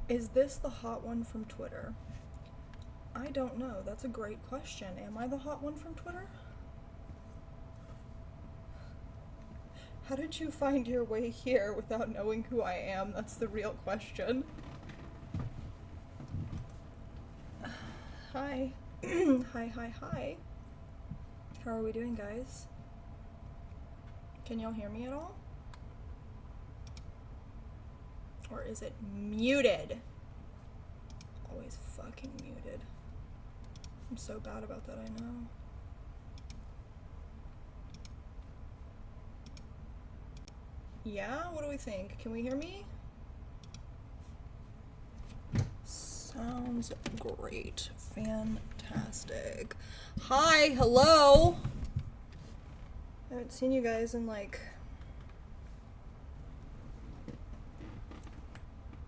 Is this the hot one from Twitter? I don't know. That's a great question. Am I the hot one from Twitter? How did you find your way here without knowing who I am? That's the real question. Hi. Hi. How are we doing, guys? Can y'all hear me at all? Or is it muted? Always fucking muted. I'm so bad about that, I know. Yeah? What do we think? Can we hear me? Sounds great. Fantastic. Hi, hello! I haven't seen you guys in like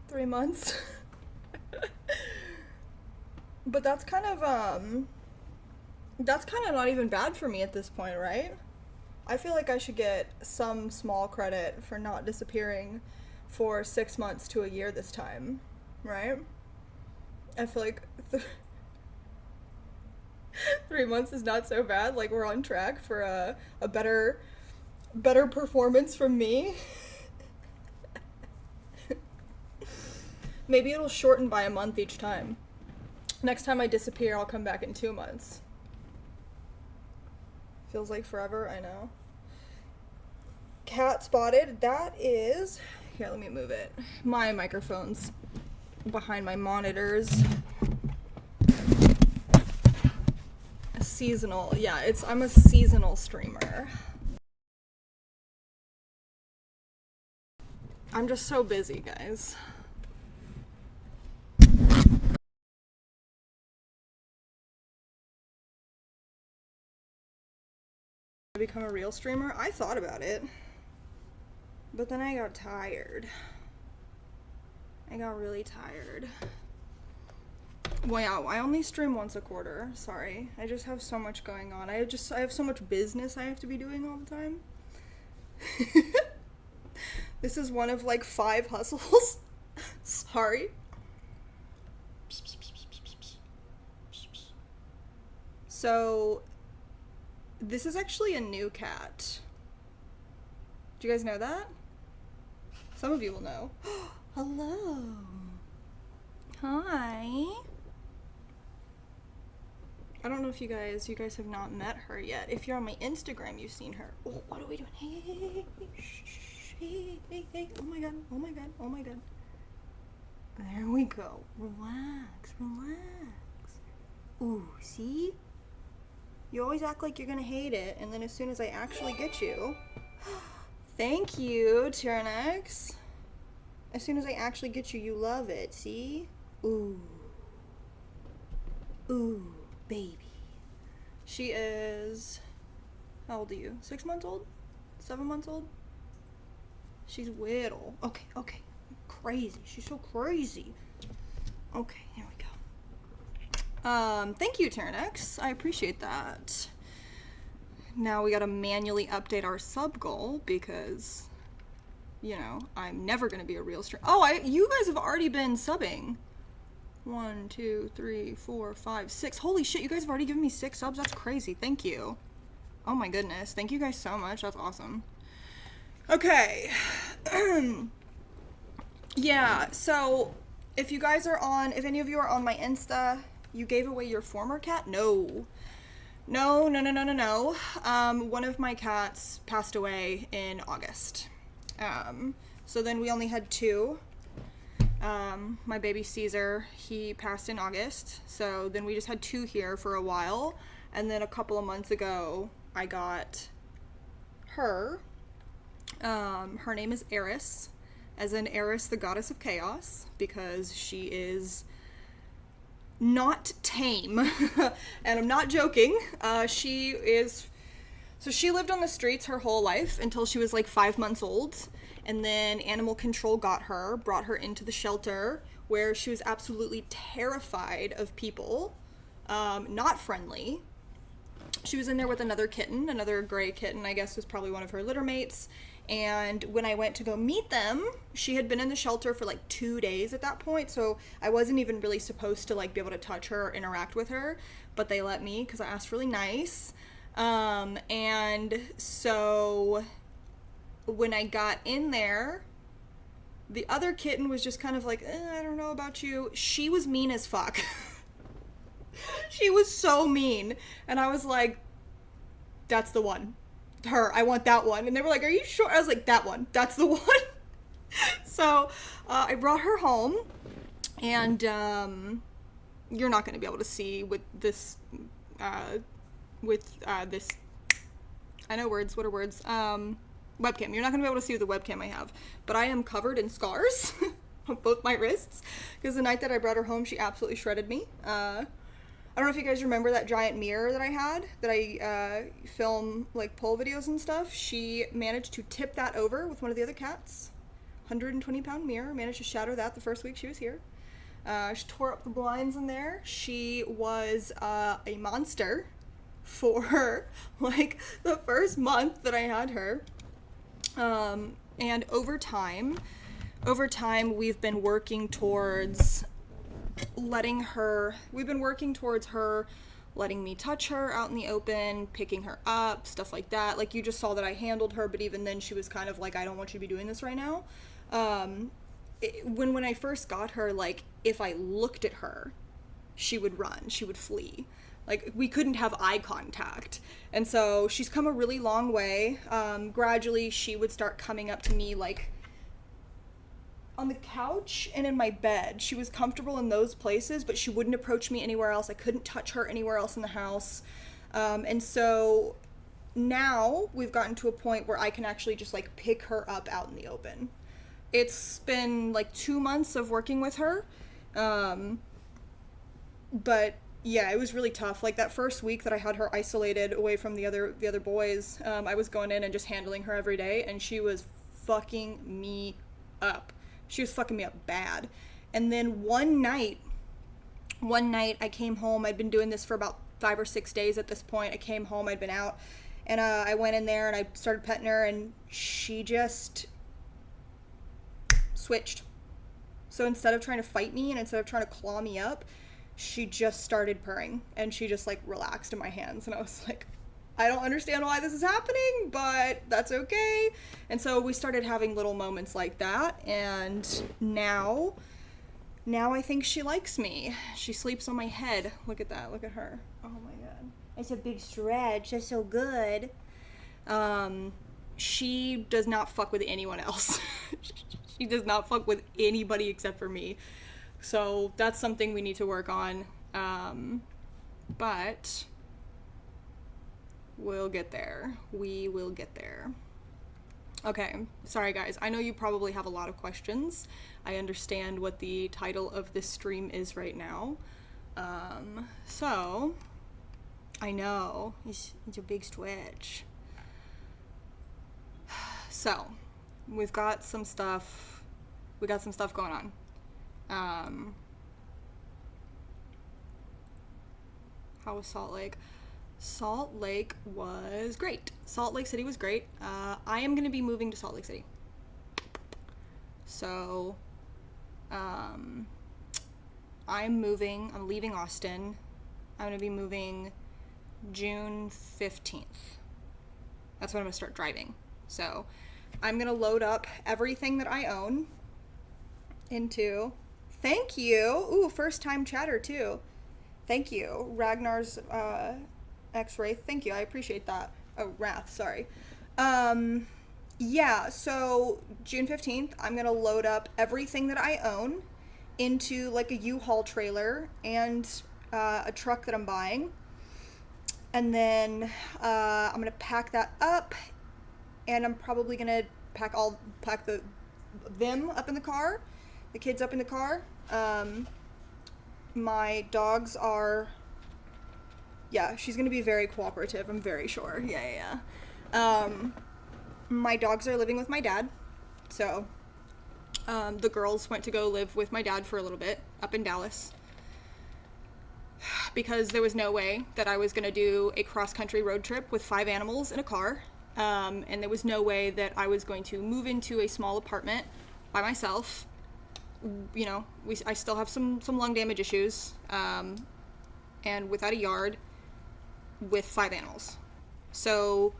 3 months. But that's kind of not even bad for me at this point, right? I feel like I should get some small credit for not disappearing for 6 months to a year this time, right? I feel like 3 months is not so bad. Like, we're on track for a better performance from me. Maybe it'll shorten by a month each time. Next time I disappear, I'll come back in 2 months. Feels like forever, I know. Cat spotted. That is... Here, let me move it. My microphone's behind my monitors. Seasonal. Yeah, I'm a seasonal streamer. I'm just so busy, guys. Become a real streamer? I thought about it, but then I got tired. I got really tired. Wow, I only stream once a quarter. Sorry. I just have so much going on. I have so much business I have to be doing all the time. This is one of like 5 hustles. Sorry. So, this is actually a new cat. Do you guys know that? Some of you will know. Hello. Hi. I don't know if you guys have not met her yet. If you're on my Instagram, you've seen her. Oh, what are we doing? Hey, shh, hey. Oh my god. There we go. Relax. Ooh, see? You always act like you're gonna hate it, and then as soon as I actually get you... Thank you, Tyrannex. As soon as I actually get you, you love it, see? Ooh, baby. She is... How old are you? 6 months old? 7 months old? She's little. Okay. Crazy. She's so crazy. Okay, here we go. Thank you, Tyrannex. I appreciate that. Now we gotta manually update our sub goal because, you know, I'm never gonna be a real streamer. Oh, you guys have already been subbing. 1, 2, 3, 4, 5, 6. Holy shit, you guys have already given me 6 subs? That's crazy. Thank you. Oh my goodness. Thank you guys so much. That's awesome. Okay. Yeah, so if if any of you are on my Insta, you gave away your former cat? No. One of my cats passed away in August. So then we only had 2. My baby Caesar, he passed in August. So then we just had 2 here for a while. And then a couple of months ago, I got her. Her name is Eris, as in Eris, the goddess of chaos, because she is not tame. And I'm not joking. She lived on the streets her whole life until she was like 5 months old. And then animal control got her, brought her into the shelter where she was absolutely terrified of people, not friendly. She was in there with another kitten, another gray kitten, I guess was probably one of her litter mates. And when I went to go meet them, she had been in the shelter for like 2 days at that point. So I wasn't even really supposed to like be able to touch her or interact with her, but they let me because I asked really nice. And so when I got in there, the other kitten was just kind of like, I don't know about you. She was mean as fuck. She was so mean. And I was like, that's the one. Her, I want that one. And they were like, are you sure? I was like, that one, that's the one. So I brought her home, and you're not going to be able to see with this this, I know words, what are words, webcam. You're not going to be able to see the webcam I have, but I am covered in scars on both my wrists, because the night that I brought her home, she absolutely shredded me. I don't know if you guys remember that giant mirror that I had, that I film like pole videos and stuff. She managed to tip that over with one of the other cats. 120-pound mirror, managed to shatter that the first week she was here. She tore up the blinds in there. She was a monster for like the first month that I had her. And over time, we've been working towards her letting me touch her out in the open, picking her up, stuff like that. Like, you just saw that I handled her, but even then she was kind of like, I don't want you to be doing this right now. When I first got her, like, if I looked at her, she would run, she would flee. Like, we couldn't have eye contact. And so she's come a really long way. Gradually she would start coming up to me, like, on the couch and in my bed. She was comfortable in those places, but she wouldn't approach me anywhere else. I couldn't touch her anywhere else in the house. And so now we've gotten to a point where I can actually just like pick her up out in the open. It's been like 2 months of working with her. But yeah, it was really tough. Like, that first week that I had her isolated away from the other boys, I was going in and just handling her every day, and she was fucking me up. She was fucking me up bad. And then one night I came home. I'd been doing this for about 5 or 6 days at this point. I came home, I'd been out, and I went in there and I started petting her, and she just switched. So instead of trying to fight me and instead of trying to claw me up, she just started purring, and she just like relaxed in my hands, and I was like, I don't understand why this is happening, but that's okay. And so we started having little moments like that, and now I think she likes me. She sleeps on my head. Look at that. Look at her. Oh my god. It's a big stretch. That's so good. She does not fuck with anyone else. She does not fuck with anybody except for me. So that's something we need to work on. But we'll get there. We will get there. Okay, sorry guys. I know you probably have a lot of questions. I understand what the title of this stream is right now. So, I know, it's a big stretch. So, we got some stuff going on. How was Salt Lake? Salt Lake was great. Salt Lake City was great. I am going to be moving to Salt Lake City. So, I'm leaving Austin. I'm going to be moving June 15th. That's when I'm going to start driving. So, I'm going to load up everything that I own into... Thank you! Ooh, first time chatter too. Thank you. Ragnar's, X-Ray. Thank you. I appreciate that. Oh, Wrath. Sorry. Yeah, so June 15th, I'm going to load up everything that I own into like a U-Haul trailer and a truck that I'm buying. And then I'm going to pack that up, and I'm probably going to pack them up in the car, the kids up in the car. My dogs are... Yeah, she's going to be very cooperative, I'm very sure. Yeah. My dogs are living with my dad. So, the girls went to go live with my dad for a little bit up in Dallas. Because there was no way that I was going to do a cross-country road trip with 5 animals in a car. And there was no way that I was going to move into a small apartment by myself. You know, I still have some lung damage issues, and without a yard with 5 animals. So,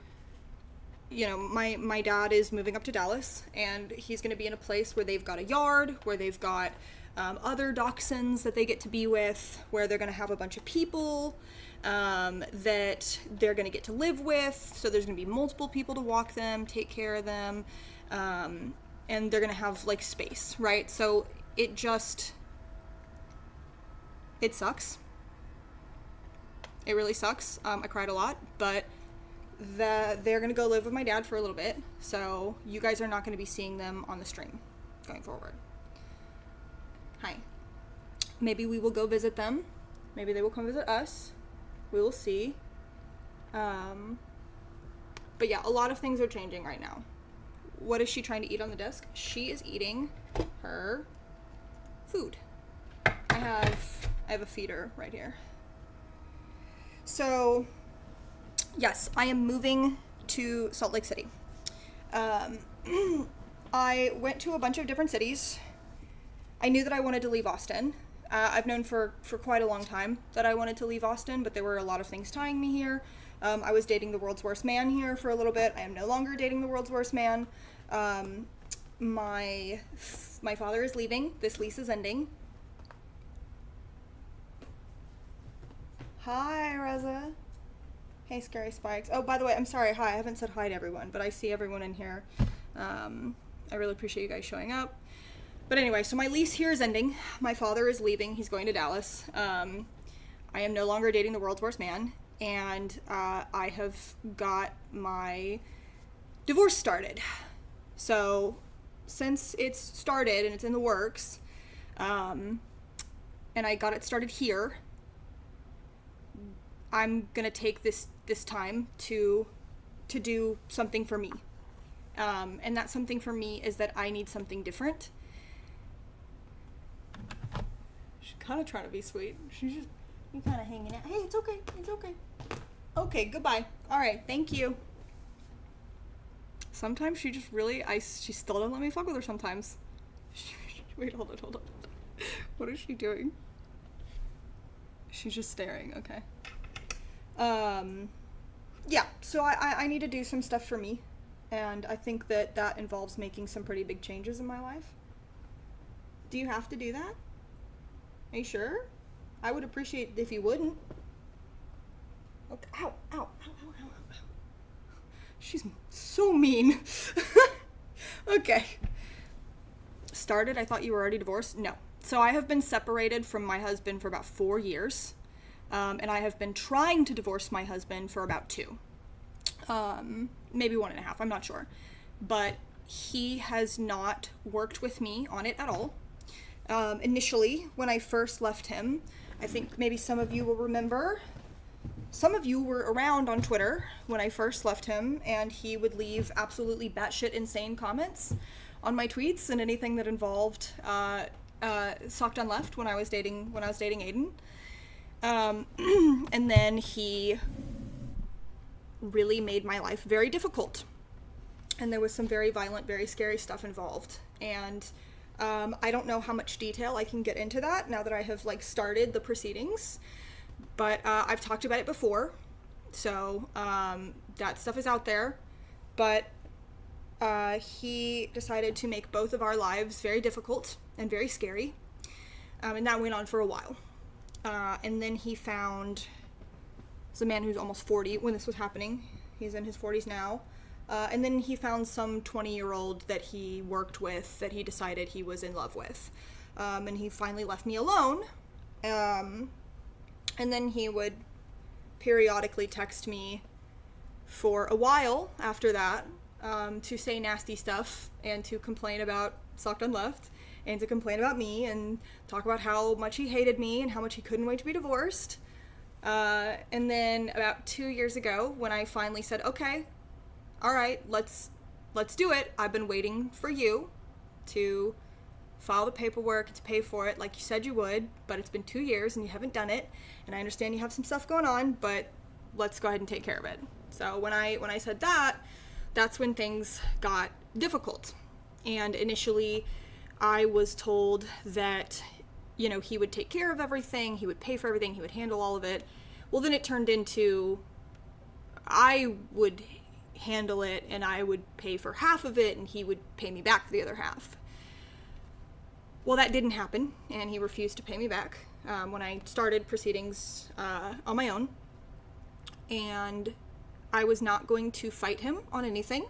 you know, my dad is moving up to Dallas, and he's going to be in a place where they've got a yard, where they've got other dachshunds that they get to be with, where they're going to have a bunch of people that they're going to get to live with. So there's going to be multiple people to walk them, take care of them, and they're going to have like space, right? So it sucks. It really sucks. I cried a lot, but they're going to go live with my dad for a little bit. So you guys are not going to be seeing them on the stream going forward. Hi. Maybe we will go visit them. Maybe they will come visit us. We will see. But yeah, a lot of things are changing right now. What is she trying to eat on the desk? She is eating her food. I have a feeder right here. So, yes, I am moving to Salt Lake City. I went to a bunch of different cities. I knew that I wanted to leave Austin. I've known for quite a long time that I wanted to leave Austin, but there were a lot of things tying me here. I was dating the world's worst man here for a little bit. I am no longer dating the world's worst man. My father is leaving. This lease is ending. Hi, Reza. Hey, Scary Spikes. Oh, by the way, I'm sorry. Hi, I haven't said hi to everyone, but I see everyone in here. I really appreciate you guys showing up. But anyway, so my lease here is ending. My father is leaving. He's going to Dallas. I am no longer dating the world's worst man. And I have got my divorce started. So since it's started and it's in the works, and I got it started here, I'm gonna take this time to do something for me. And that something for me is that I need something different. She's kind of trying to be sweet. She's just kind of hanging out. Hey, it's okay. It's okay. Okay, goodbye. All right, thank you. Sometimes she just really, she still doesn't let me fuck with her sometimes. Wait, hold on. What is she doing? She's just staring, okay. Yeah, so I need to do some stuff for me, and I think that involves making some pretty big changes in my life. Do you have to do that? Are you sure? I would appreciate if you wouldn't. Okay. Ow. She's so mean. Okay. Started, I thought you were already divorced. No. So I have been separated from my husband for about 4 years. And I have been trying to divorce my husband for about 2. Maybe 1.5, I'm not sure. But he has not worked with me on it at all. Initially, when I first left him, I think maybe some of you will remember, some of you were around on Twitter when I first left him, and he would leave absolutely batshit insane comments on my tweets and anything that involved Socked on Left when I was dating Aiden. And then he really made my life very difficult. And there was some very violent, very scary stuff involved. And I don't know how much detail I can get into that now that I have started the proceedings. But I've talked about it before. So that stuff is out there. But he decided to make both of our lives very difficult and very scary. And that went on for a while. And then he found, it's a man who's almost 40 when this was happening. He's in his 40s now. And then he found some 20-year-old that he worked with that he decided he was in love with. And he finally left me alone. And then he would periodically text me for a while after that to say nasty stuff and to complain about Socked on Left. And to complain about me and talk about how much he hated me and how much he couldn't wait to be divorced. And then about 2 years ago, when I finally said, okay, all right, let's do it. I've been waiting for you to file the paperwork and to pay for it like you said you would, but it's been 2 years and you haven't done it. And I understand you have some stuff going on, but let's go ahead and take care of it. So when I said that, that's when things got difficult. And initially, I was told that, he would take care of everything, he would pay for everything, he would handle all of it. Well, then it turned into I would handle it and I would pay for half of it and he would pay me back for the other half. Well, that didn't happen, and he refused to pay me back when I started proceedings on my own. And I was not going to fight him on anything.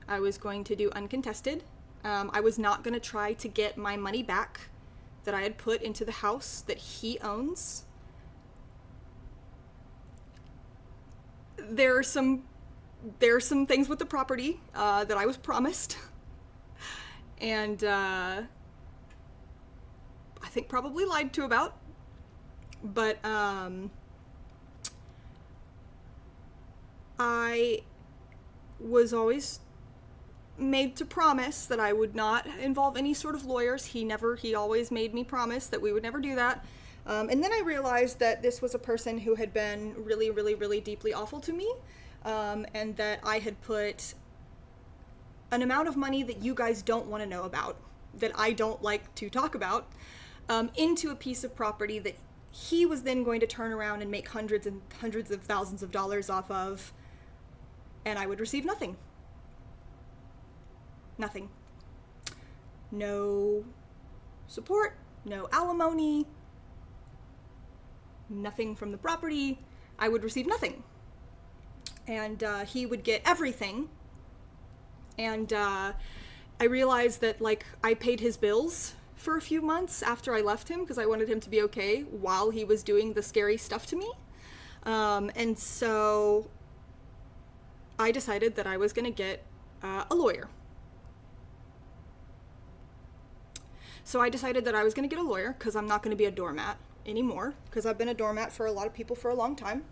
I was going to do uncontested. I was not going to try to get my money back that I had put into the house that he owns. There are some things with the property that I was promised, and I think probably lied to about. But I was always made to promise that I would not involve any sort of lawyers. He always made me promise that we would never do that. And then I realized that this was a person who had been really, really, really deeply awful to me, and that I had put an amount of money that you guys don't want to know about, that I don't like to talk about, into a piece of property that he was then going to turn around and make hundreds and hundreds of thousands of dollars off of, and I would receive nothing. Nothing. No support, no alimony, nothing from the property. I would receive nothing. And he would get everything. And I realized that, I paid his bills for a few months after I left him because I wanted him to be okay while he was doing the scary stuff to me. And so I decided that I was going to get a lawyer. So I decided that I was going to get a lawyer because I'm not going to be a doormat anymore, because I've been a doormat for a lot of people for a long time,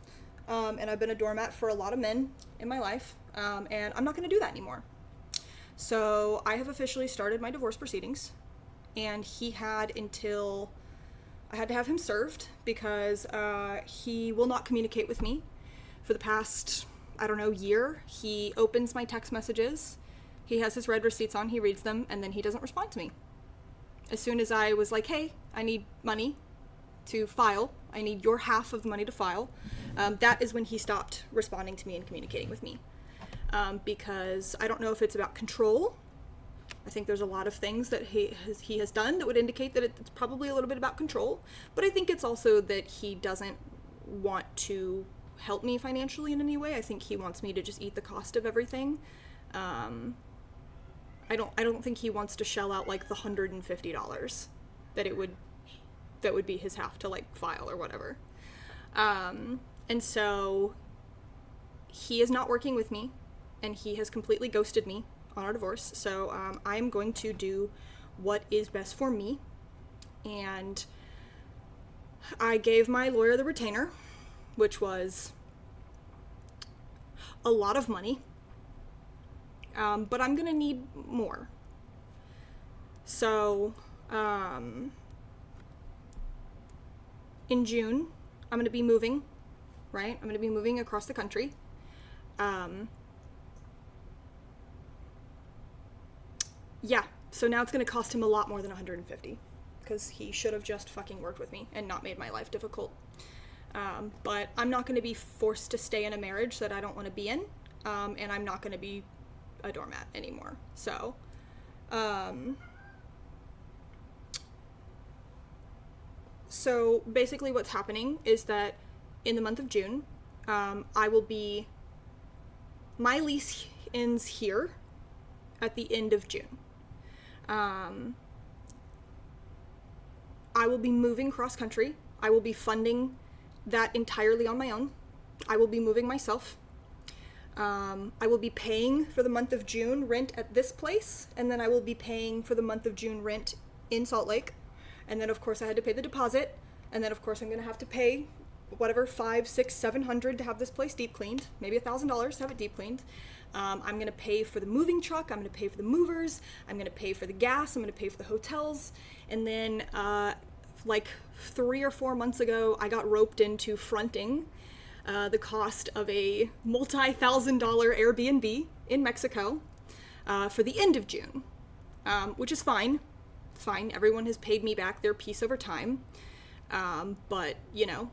and I've been a doormat for a lot of men in my life, and I'm not going to do that anymore. So I have officially started my divorce proceedings, and he had until I had to have him served because he will not communicate with me for the past, year. He opens my text messages, he has his read receipts on, he reads them, and then he doesn't respond to me. As soon as I was like, hey, I need money to file, I need your half of the money to file, that is when he stopped responding to me and communicating with me. Because I don't know if it's about control. I think there's a lot of things that he has done that would indicate that it's probably a little bit about control. But I think it's also that he doesn't want to help me financially in any way. I think he wants me to just eat the cost of everything. I don't think he wants to shell out the $150 that would be his half to file or whatever. And so he is not working with me, and he has completely ghosted me on our divorce. So I'm going to do what is best for me. And I gave my lawyer the retainer, which was a lot of money. But I'm going to need more. So, in June, I'm going to be moving, right? I'm going to be moving across the country. So now it's going to cost him a lot more than $150, because he should have just fucking worked with me and not made my life difficult. But I'm not going to be forced to stay in a marriage that I don't want to be in, and I'm not going to be a doormat anymore. So, so basically what's happening is that in the month of June, my lease ends here at the end of June. I will be moving cross country. I will be funding that entirely on my own. I will be moving myself. I will be paying for the month of June rent at this place, and then I will be paying for the month of June rent in Salt Lake. And then of course I had to pay the deposit, and then of course I'm going to have to pay whatever, $500, $600, $700 to have this place deep cleaned, maybe $1,000 to have it deep cleaned. I'm going to pay for the moving truck, I'm going to pay for the movers, I'm going to pay for the gas, I'm going to pay for the hotels, and then 3 or 4 months ago I got roped into fronting the cost of a multi-$1,000 Airbnb in Mexico for the end of June, which is fine. It's fine. Everyone has paid me back their piece over time. But, you know,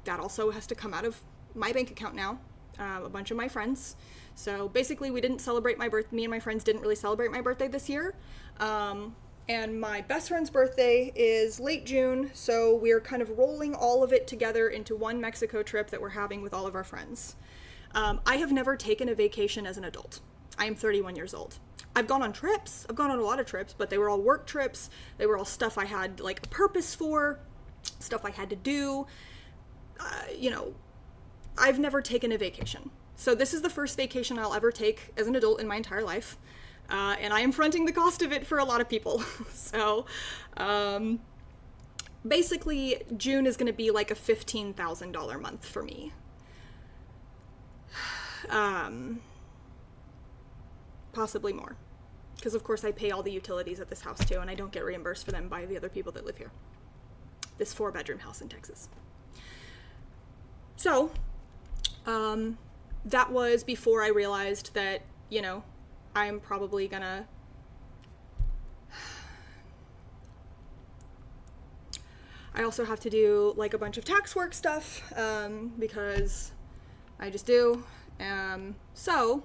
that also has to come out of my bank account now, a bunch of my friends. So basically we didn't celebrate me and my friends didn't really celebrate my birthday this year. And my best friend's birthday is late June, so we're kind of rolling all of it together into one Mexico trip that we're having with all of our friends. I have never taken a vacation as an adult. I am 31 years old. I've gone on trips. I've gone on a lot of trips, but they were all work trips. They were all stuff I had like a purpose for, stuff I had to do. You know, I've never taken a vacation. So this is the first vacation I'll ever take as an adult in my entire life. And I am fronting the cost of it for a lot of people. So, basically, June is going to be like a $15,000 month for me. Possibly more. Because, of course, I pay all the utilities at this house, too, and I don't get reimbursed for them by the other people that live here. This 4-bedroom house in Texas. So, that was before I realized that, you know, I'm probably gonna I also have to do like a bunch of tax work stuff because I just do. So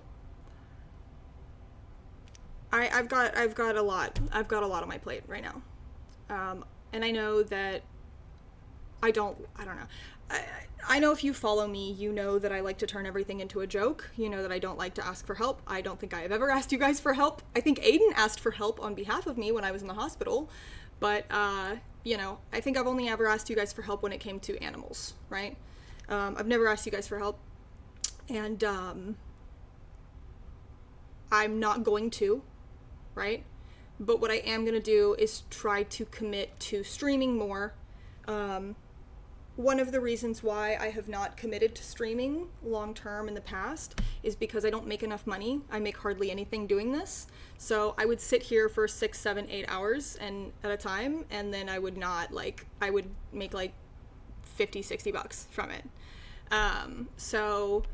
I've got a lot on my plate right now. And I know that I don't know. I know if you follow me, you know that I like to turn everything into a joke. You know that I don't like to ask for help. I don't think I have ever asked you guys for help. I think Aiden asked for help on behalf of me when I was in the hospital. But, you know, I think I've only ever asked you guys for help when it came to animals, right? I've never asked you guys for help. And I'm not going to, right? But what I am going to do is try to commit to streaming more. One of the reasons why I have not committed to streaming long term in the past is because I don't make enough money. I make hardly anything doing this. So I would sit here for 6, 7, 8 hours at a time, and then I would make like 50, 60 bucks from it. So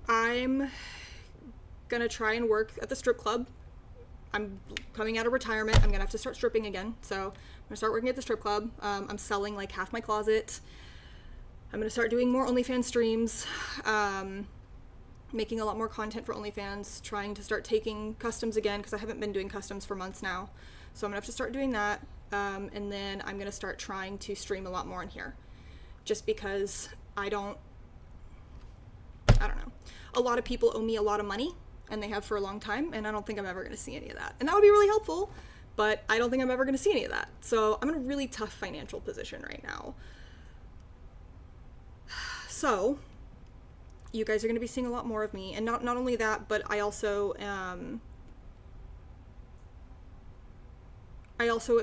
I'm gonna try and work at the strip club. I'm coming out of retirement. I'm gonna have to start stripping again. So I'm gonna start working at the strip club. I'm selling like half my closet. I'm gonna start doing more OnlyFans streams, making a lot more content for OnlyFans, trying to start taking customs again because I haven't been doing customs for months now. So I'm gonna have to start doing that. And then I'm gonna start trying to stream a lot more in here, just because I don't know. A lot of people owe me a lot of money, and they have for a long time, and I don't think I'm ever going to see any of that. And that would be really helpful, but I don't think I'm ever going to see any of that. So I'm in a really tough financial position right now. So you guys are going to be seeing a lot more of me, and not only that, but I also am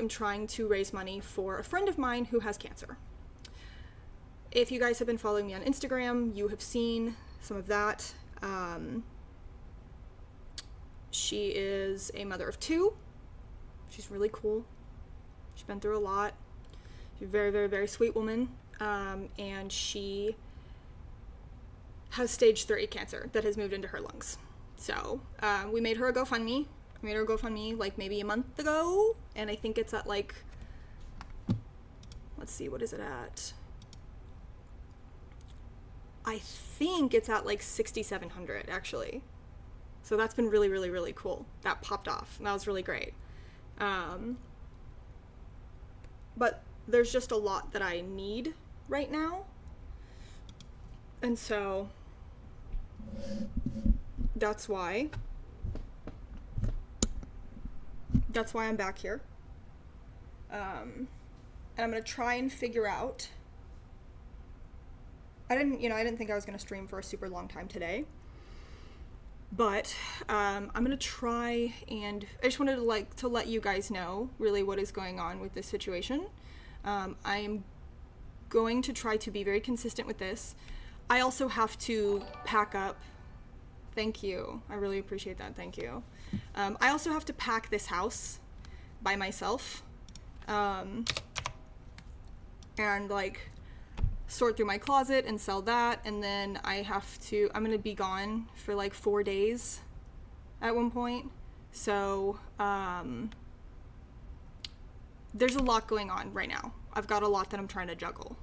trying to raise money for a friend of mine who has cancer. If you guys have been following me on Instagram, you have seen some of that. She is a mother of 2. She's really cool. She's been through a lot. She's a very, very, very sweet woman. And she has stage 3 cancer that has moved into her lungs. So we made her a GoFundMe. We made her a GoFundMe like maybe a month ago. And I think it's at like, let's see, what is it at? I think it's at like 6,700 actually. So that's been really, really, really cool. That popped off, and that was really great. But there's just a lot that I need right now. And so that's why I'm back here. And I'm going to try and figure out, I didn't think I was going to stream for a super long time today. But I'm going to try, and I just wanted to let you guys know really what is going on with this situation. I am going to try to be very consistent with this. I also have to pack up. Thank you. I really appreciate that. Thank you. I also have to pack this house by myself. And like, sort through my closet and sell that, and then I'm gonna be gone for like 4 days at one point. So there's a lot going on right now. I've got a lot that I'm trying to juggle.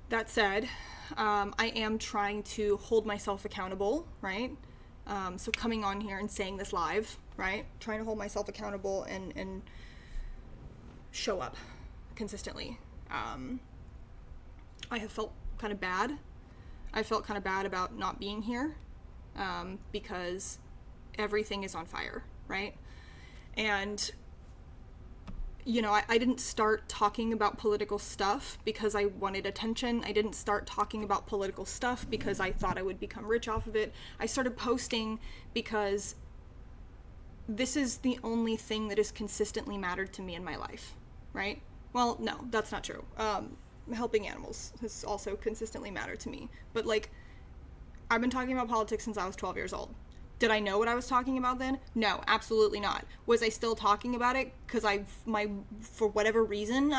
That said, I am trying to hold myself accountable, right? So coming on here and saying this live, right? Trying to hold myself accountable and show up consistently. I have felt kind of bad. I felt kind of bad about not being here because everything is on fire, right? And you know, I didn't start talking about political stuff because I wanted attention. I didn't start talking about political stuff because I thought I would become rich off of it. I started posting because this is the only thing that has consistently mattered to me in my life, right? Well, no, that's not true. Helping animals has also consistently mattered to me. But, like, I've been talking about politics since I was 12 years old. Did I know what I was talking about then? No, absolutely not. Was I still talking about it because for whatever reason,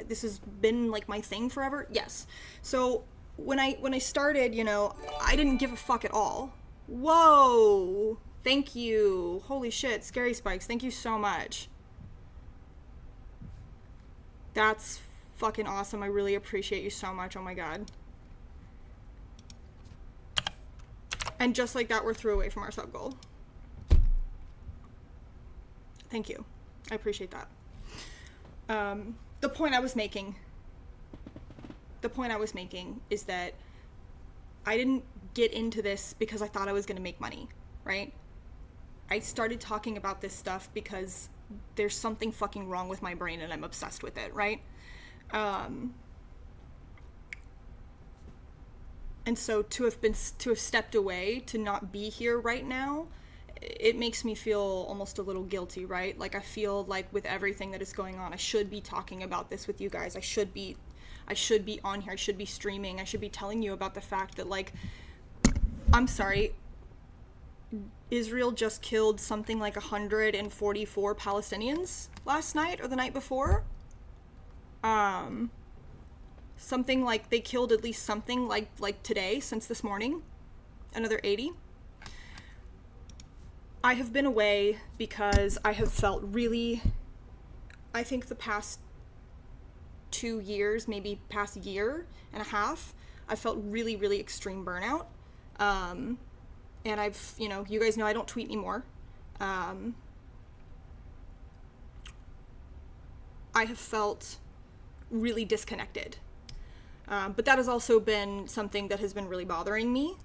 this has been like my thing forever? Yes. So when I started, you know, I didn't give a fuck at all. Whoa. Thank you. Holy shit, Scary Spikes. Thank you so much. That's fucking awesome. I really appreciate you so much. Oh my god. And just like that, we're through away from our sub goal. Thank you. I appreciate that. The point I was making is that I didn't get into this because I thought I was going to make money, right? I started talking about this stuff because there's something fucking wrong with my brain and I'm obsessed with it, right? And so to have stepped away, to not be here right now, it makes me feel almost a little guilty, right? Like I feel like with everything that is going on, I should be talking about this with you guys. I should be on here. I should be streaming. I should be telling you about the fact that, like, I'm sorry, Israel just killed something like 144 Palestinians last night or the night before. Something like they killed at least something like today, since this morning, another 80. I have been away because I have felt really, I think the past 2 years, maybe past year and a half, I felt really, really extreme burnout. And I've, you know, you guys know I don't tweet anymore. I have felt really disconnected. But that has also been something that has been really bothering me.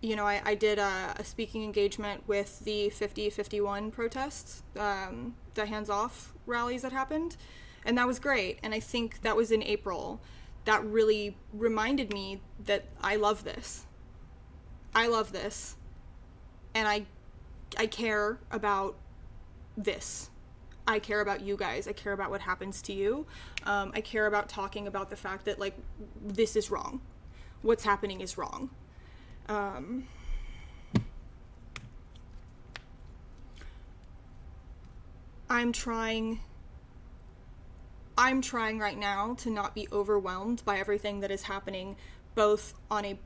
You know, I did a speaking engagement with the 50-51 protests, the hands-off rallies that happened, and that was great. And I think that was in April. That really reminded me that I love this. I love this. And I care about this. I care about you guys. I care about what happens to you. I care about talking about the fact that, like, this is wrong. What's happening is wrong. I'm trying right now to not be overwhelmed by everything that is happening, both on a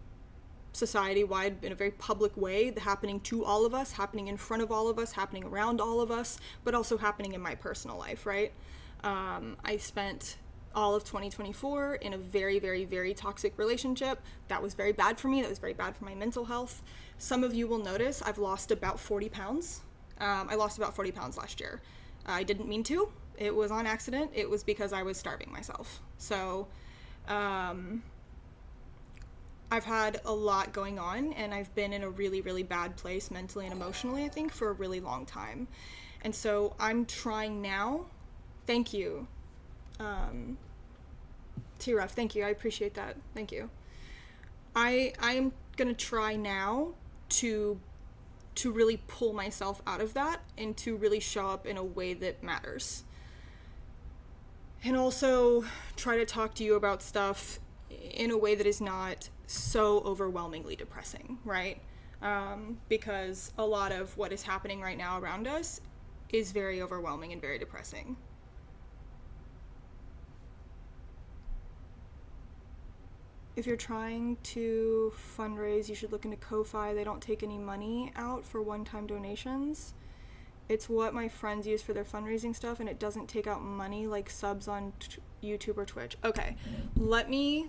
society-wide, in a very public way, happening to all of us, happening in front of all of us, happening around all of us, but also happening in my personal life, right? I spent all of 2024 in a very, very, very toxic relationship. That was very bad for me. That was very bad for my mental health. Some of you will notice I've lost about 40 pounds. I lost about 40 pounds last year. I didn't mean to. It was on accident. It was because I was starving myself. So, I've had a lot going on, and I've been in a really, really bad place mentally and emotionally, I think, for a really long time. And so I'm trying now. Thank you. T-Ruff, thank you. I appreciate that. Thank you. I'm going to try now to really pull myself out of that and to really show up in a way that matters. And also try to talk to you about stuff in a way that is not so overwhelmingly depressing, right? Because a lot of what is happening right now around us is very overwhelming and very depressing. if you're trying to fundraise, you should look into Ko-Fi. They don't take any money out for one-time donations. It's what my friends use for their fundraising stuff, and it doesn't take out money like subs on YouTube or Twitch. Okay, let me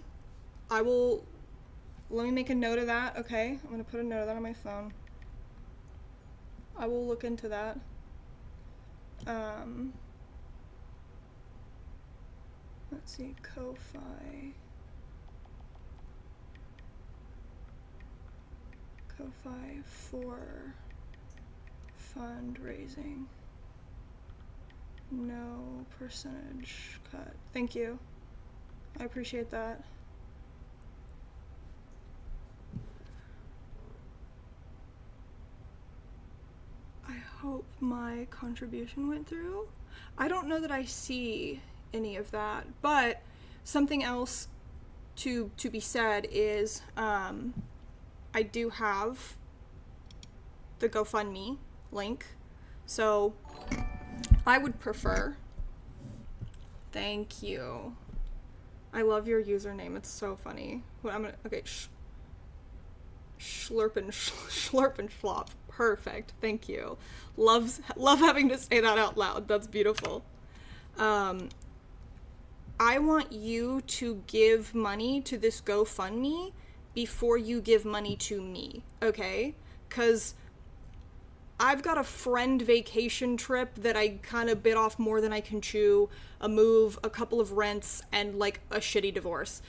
make a note of that, okay? I'm gonna put a note of that on my phone. I will look into that. Let's see, Ko-Fi. Ko-Fi for fundraising. No percentage cut. Thank you. I appreciate that. I hope my contribution went through. I don't know that I see any of that, but something else to be said is I do have the GoFundMe link, so I would prefer. Thank you. I love your username. It's so funny. Well, I'm gonna, okay, Schlurp and Schlop. Perfect. Thank you. Love having to say that out loud. That's beautiful. I want you to give money to this GoFundMe before you give money to me, okay? Because I've got a friend vacation trip that I kind of bit off more than I can chew, a move, a couple of rents, and like a shitty divorce.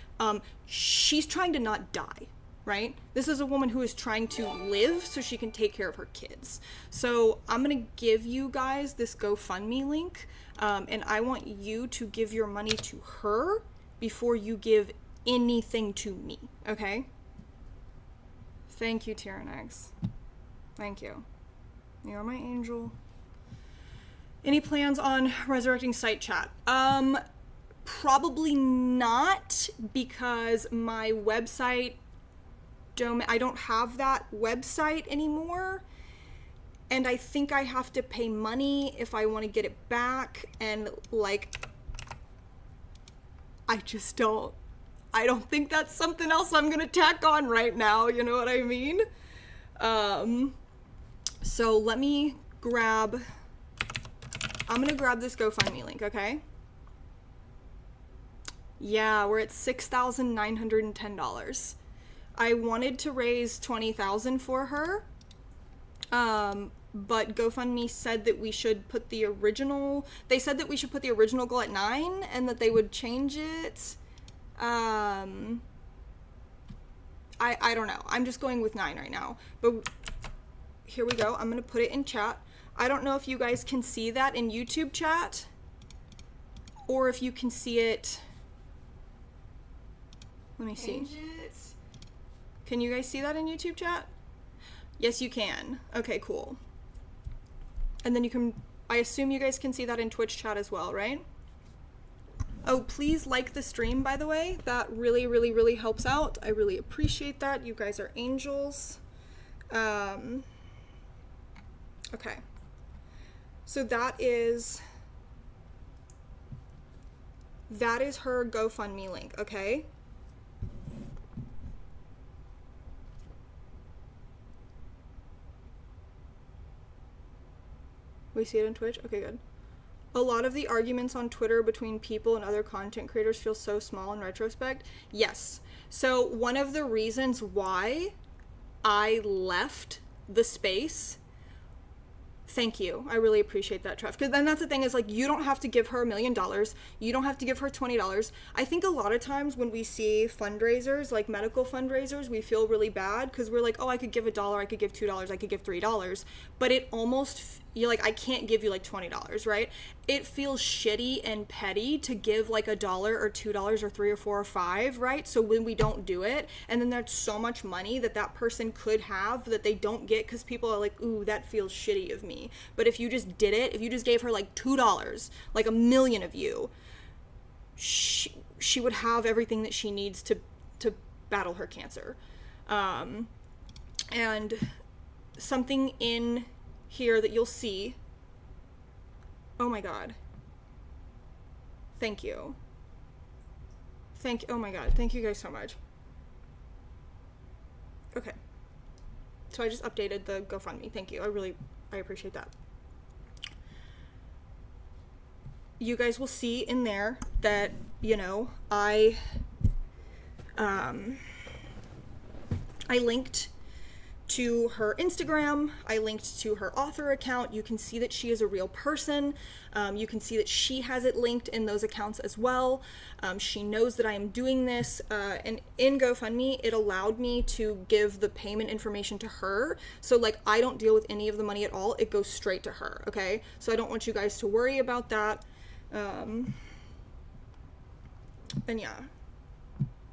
She's trying to not die, right? This is a woman who is trying to live so she can take care of her kids. So I'm gonna give you guys this GoFundMe link, and I want you to give your money to her before you give anything to me, okay? Thank you, Tyrannex. Thank you. You're my angel. Any plans on resurrecting site chat? Probably not, because my website I don't have that website anymore, and I think I have to pay money if I want to get it back, and like I don't think that's something else I'm gonna tack on right now, you know what I mean? So let me I'm gonna grab this GoFundMe link, okay? Yeah, we're at $6,910. I wanted to raise $20,000 for her, but GoFundMe said that we should put the original goal at 9 and that they would change it. I don't know. I'm just going with 9 right now, but here we go. I'm going to put it in chat. I don't know if you guys can see that in YouTube chat or if you can see it. Let me see. Can you guys see that in YouTube chat? Yes, you can. Okay, cool. And then you can, I assume you guys can see that in Twitch chat as well, right? Oh, please like the stream, by the way. That really, really, really helps out. I really appreciate that. You guys are angels. Okay. So that is her GoFundMe link, okay? We see it on Twitch? Okay, good. A lot of the arguments on Twitter between people and other content creators feel so small in retrospect. Yes. So one of the reasons why I left the space, thank you. I really appreciate that, Trev. Because then that's the thing is, like, you don't have to give her $1 million. You don't have to give her $20. I think a lot of times when we see fundraisers, like medical fundraisers, we feel really bad because we're like, oh, I could give $1, I could give $2, I could give $3. But it almost, you're like, I can't give you like $20, right? It feels shitty and petty to give like $1 or $2 or $3 or $4 or $5, right? So when we don't do it, and then there's so much money that person could have that they don't get because people are like, ooh, that feels shitty of me. But if you just did it, if you just gave her like $2, like 1 million of you, she would have everything that she needs to battle her cancer. And something in here that you'll see. Oh my God. Thank you. Oh my God. Thank you guys so much. Okay. So I just updated the GoFundMe. Thank you. I appreciate that. You guys will see in there that, I linked to her Instagram. I linked to her author account. You can see that she is a real person. You can see that she has it linked in those accounts as well. She knows that I am doing this. And in GoFundMe, it allowed me to give the payment information to her. So, like, I don't deal with any of the money at all. It goes straight to her, okay? So I don't want you guys to worry about that. And yeah,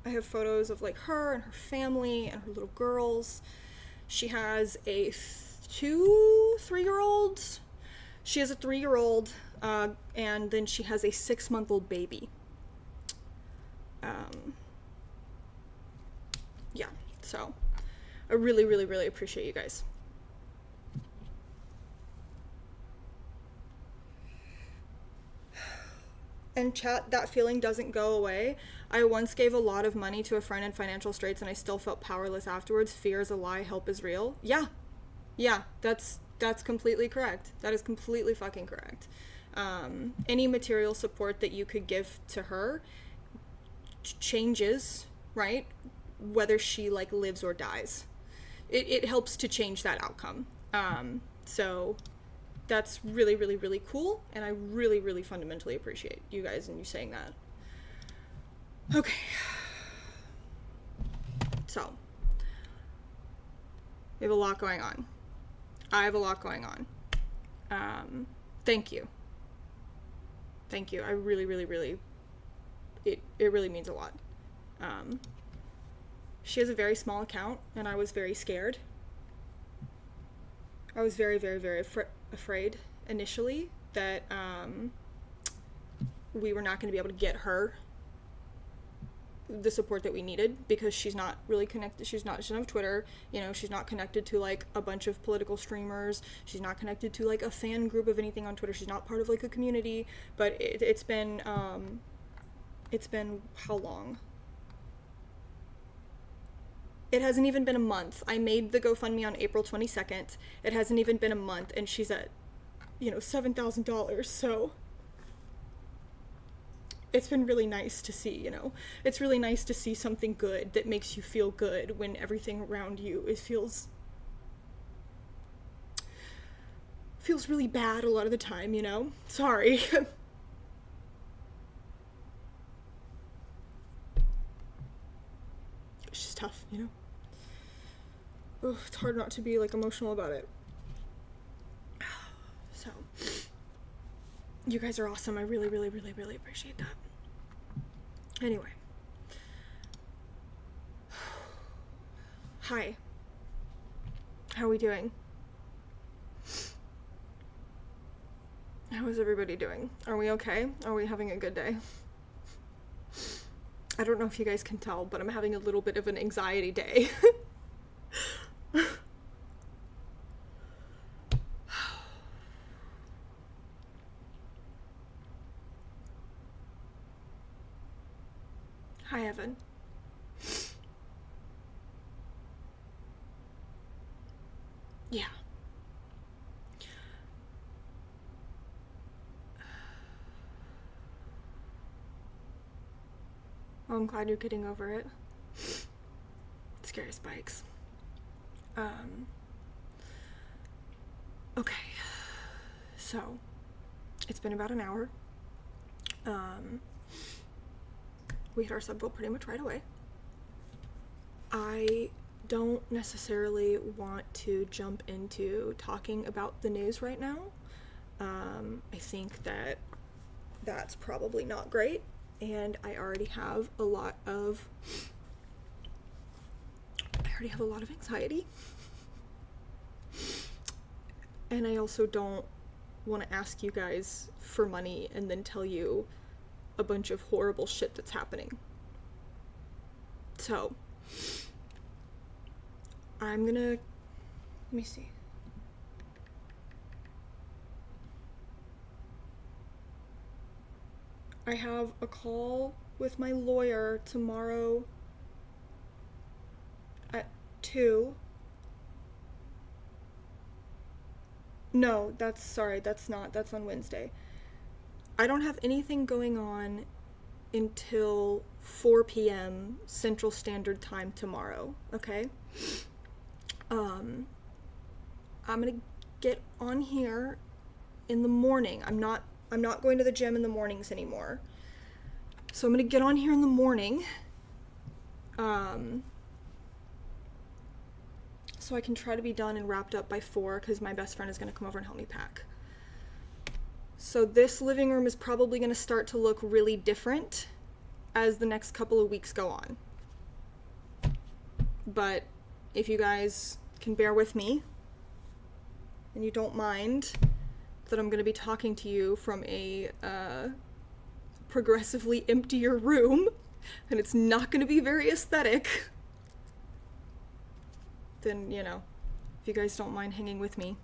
I have photos of, like, her and her family and her little girls. She has a 3-year-old. She has a 3-year-old, and then she has a 6-month-old baby. Yeah, so I really, really, really appreciate you guys. And chat, that feeling doesn't go away. I once gave a lot of money to a friend in financial straits and I still felt powerless afterwards. Fear is a lie, help is real. Yeah, that's completely correct. That is completely fucking correct. Any material support that you could give to her changes, right? Whether she, like, lives or dies. It helps to change that outcome. So that's really, really, really cool, and I really, really fundamentally appreciate you guys and you saying that. Okay. So, we have a lot going on. I have a lot going on. Thank you. Thank you. I really, really, really, it really means a lot. She has a very small account, and I was very scared. I was very, very, very afraid initially that we were not going to be able to get her the support that we needed, because she's not really connected. She doesn't have Twitter, she's not connected to, like, a bunch of political streamers. She's not connected to, like, a fan group of anything on Twitter. She's not part of, like, a community. But it's been how long? It hasn't even been a month. I made the GoFundMe on April 22nd. It hasn't even been a month, and she's at, $7,000. So it's been really nice to see, It's really nice to see something good that makes you feel good when everything around you feels really bad a lot of the time, Sorry. It's just tough, Ugh, it's hard not to be, like, emotional about it. So, you guys are awesome. I really, really, really, really appreciate that. Anyway. Hi. How are we doing? How is everybody doing? Are we okay? Are we having a good day? I don't know if you guys can tell, but I'm having a little bit of an anxiety day. Hi, Evan. Yeah. Well, I'm glad you're getting over it. Scary spikes. Okay. So, it's been about an hour. We hit our sub goal pretty much right away. I don't necessarily want to jump into talking about the news right now. I think that that's probably not great, and I already have a lot of anxiety. And I also don't want to ask you guys for money and then tell you a bunch of horrible shit that's happening. So, I'm gonna, let me see. I have a call with my lawyer tomorrow at 2. No, that's on Wednesday. I don't have anything going on until 4 p.m. Central Standard Time tomorrow, okay? I'm gonna get on here in the morning. I'm not going to the gym in the mornings anymore. So I'm gonna get on here in the morning. So I can try to be done and wrapped up by 4, because my best friend is gonna come over and help me pack. So this living room is probably gonna start to look really different as the next couple of weeks go on. But if you guys can bear with me, and you don't mind that I'm gonna be talking to you from a progressively emptier room, and it's not gonna be very aesthetic, then, you know, if you guys don't mind hanging with me,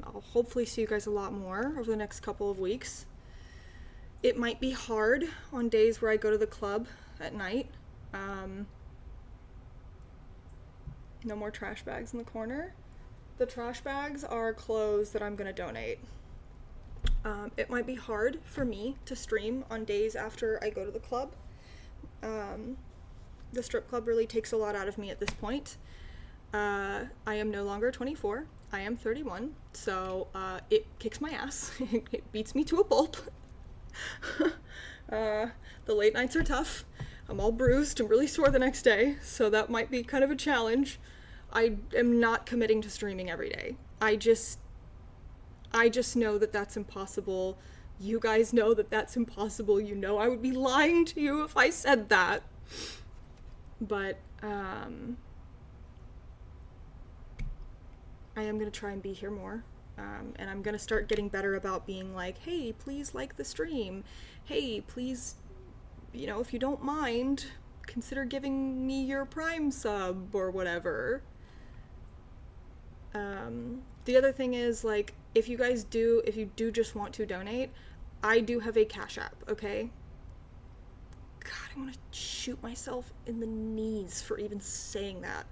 I'll hopefully see you guys a lot more over the next couple of weeks. It might be hard on days where I go to the club at night. No more trash bags in the corner. The trash bags are clothes that I'm gonna donate. It might be hard for me to stream on days after I go to the club. The strip club really takes a lot out of me at this point. I am no longer 24. I am 31, so it kicks my ass. It beats me to a pulp. The late nights are tough. I'm all bruised and really sore the next day, so that might be kind of a challenge. I am not committing to streaming every day. I just know that that's impossible. You guys know that that's impossible. You know I would be lying to you if I said that. But I am going to try and be here more. And I'm going to start getting better about being like, hey, please like the stream. Hey, please, you know, if you don't mind, consider giving me your Prime sub or whatever. The other thing is, like, if you do just want to donate, I do have a Cash App, okay? God, I want to shoot myself in the knees for even saying that.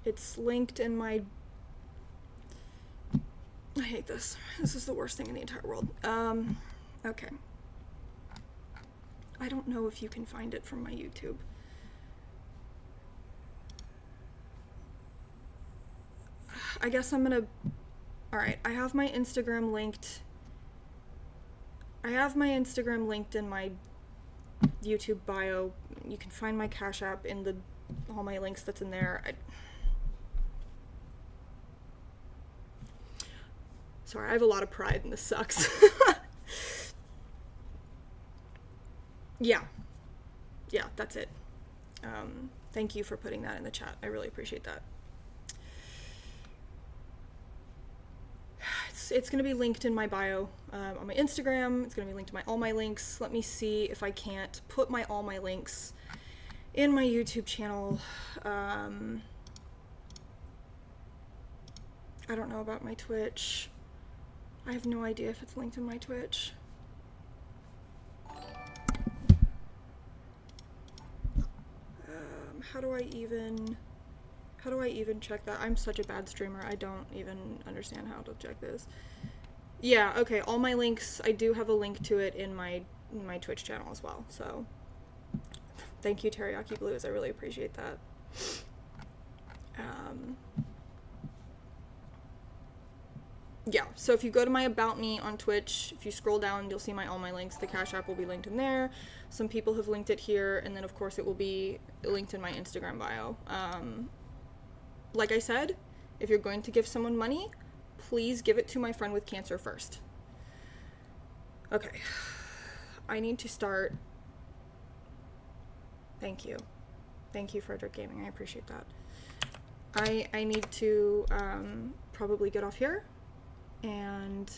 It's linked in my... I hate this. This is the worst thing in the entire world. Okay. I don't know if you can find it from my YouTube. I guess I'm gonna... Alright, I have my Instagram linked. I have my Instagram linked in my YouTube bio. You can find my Cash App in all my links that's in there. Sorry, I have a lot of pride and this sucks. Yeah, that's it. Thank you for putting that in the chat. I really appreciate that. It's going to be linked in my bio on my Instagram. It's going to be linked to all my links. Let me see if I can't put all my links in my YouTube channel. I don't know about my Twitch. I have no idea if it's linked in my Twitch. How do I even check that? I'm such a bad streamer. I don't even understand how to check this. Yeah, okay, all my links, I do have a link to it in my Twitch channel as well. So thank you, Teriyaki Blues. I really appreciate that. Yeah, so if you go to my About Me on Twitch, if you scroll down, you'll see all my links. The Cash App will be linked in there. Some people have linked it here, and then of course it will be linked in my Instagram bio. Like I said, if you're going to give someone money, please give it to my friend with cancer first. Okay, I need to start. Thank you, Frederick Gaming, I appreciate that. I need to probably get off here. And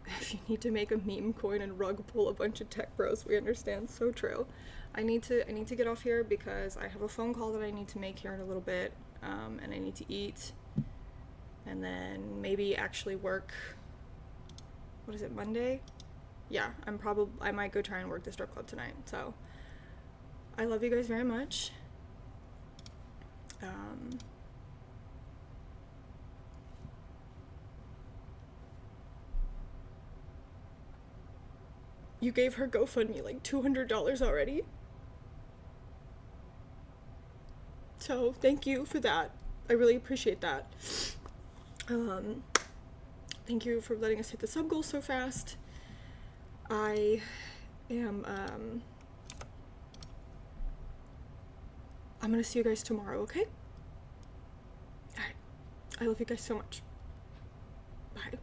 if you need to make a meme coin and rug pull a bunch of tech bros, we understand. So true. I need to get off here because I have a phone call that I need to make here in a little bit, and I need to eat. and then maybe actually work, what is it, Monday? Yeah, I might go try and work the strip club tonight. So I love you guys very much. You gave her GoFundMe like $200 already. So thank you for that. I really appreciate that. Thank you for letting us hit the sub goal so fast. I am, I'm gonna see you guys tomorrow, okay? Alright. I love you guys so much. Bye.